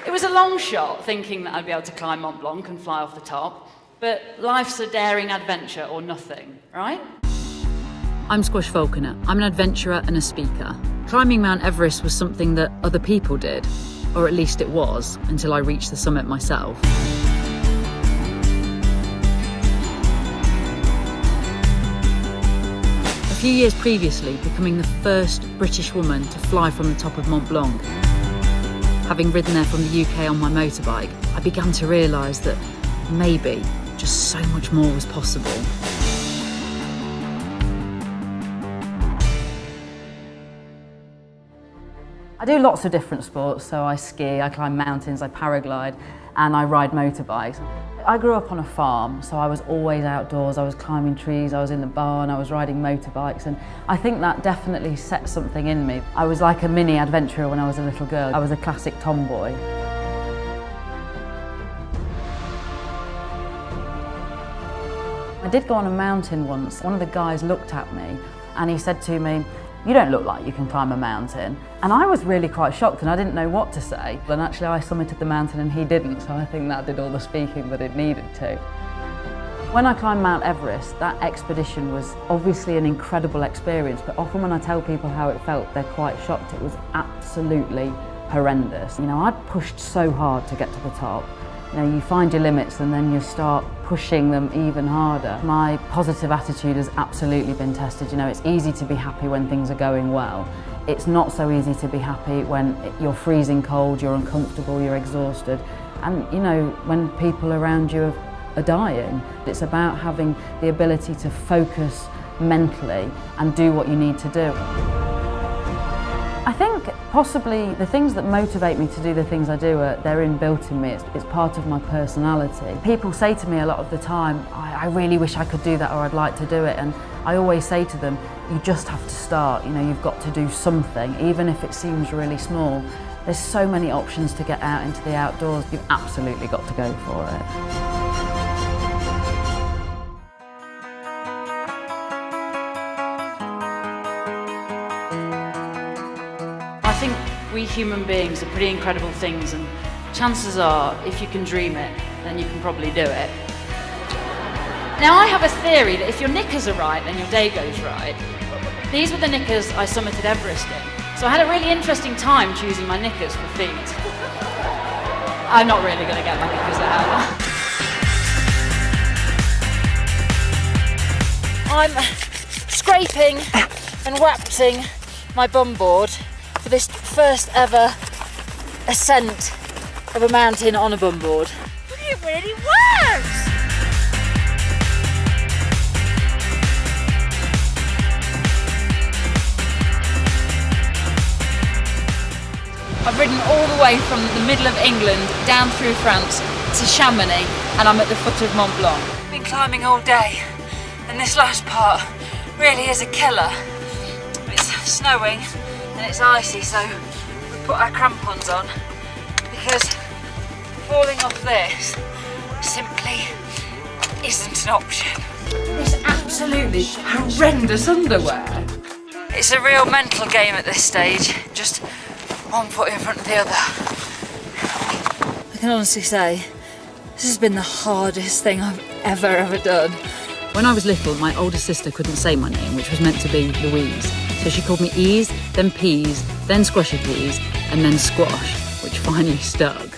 It was a long shot thinking that I'd be able to climb Mont Blanc and fly off the top, but life's a daring adventure or nothing, right? I'm Squash Falconer. I'm an adventurer and a speaker. Climbing Mount Everest was something that other people did, or at least it was, until I reached the summit myself. A few years previously, becoming the first British woman to fly from the top of Mont Blanc. Having ridden there from the UK on my motorbike, I began to realise that maybe just so much more was possible. I do lots of different sports, so I ski, I climb mountains, I paraglide, and I ride motorbikes. I grew up on a farm, so I was always outdoors. I was climbing trees, I was in the barn, I was riding motorbikes, and I think that definitely set something in me. I was like a mini adventurer when I was a little girl. I was a classic tomboy. I did go on a mountain once. One of the guys looked at me and he said to me, "You don't look like you can climb a mountain." And I was really quite shocked and I didn't know what to say. And actually I summited the mountain and he didn't, so I think that did all the speaking that it needed to. When I climbed Mount Everest, that expedition was obviously an incredible experience, but often when I tell people how it felt, they're quite shocked. It was absolutely horrendous. You know, I'd pushed so hard to get to the top. You know, you find your limits and then you start pushing them even harder. My positive attitude has absolutely been tested. You know, it's easy to be happy when things are going well. It's not so easy to be happy when you're freezing cold, you're uncomfortable, you're exhausted. And, you know, when people around you are dying. It's about having the ability to focus mentally and do what you need to do. I think possibly the things that motivate me to do the things I do, they're inbuilt in me. It's part of my personality. People say to me a lot of the time, I really wish I could do that or I'd like to do it. And I always say to them, you just have to start. You know, you've got to do something, even if it seems really small. There's so many options to get out into the outdoors. You've absolutely got to go for it. I think we human beings are pretty incredible things, and chances are, if you can dream it, then you can probably do it. Now, I have a theory that if your knickers are right, then your day goes right. These were the knickers I summited Everest in, so I had a really interesting time choosing my knickers for feet. I'm not really going to get my knickers out. I'm scraping and wapting my bum board for this first ever ascent of a mountain on a bum board. It really works! I've ridden all the way from the middle of England down through France to Chamonix, and I'm at the foot of Mont Blanc. I've been climbing all day, and this last part really is a killer. It's snowing and it's icy, so we put our crampons on because falling off this simply isn't an option. This absolutely horrendous underwear. It's a real mental game at this stage, just one foot in front of the other. I can honestly say, this has been the hardest thing I've ever done. When I was little, my older sister couldn't say my name, which was meant to be Louise. So she called me Ease, then Peas, then Squashy Peas, and then Squash, which finally stuck.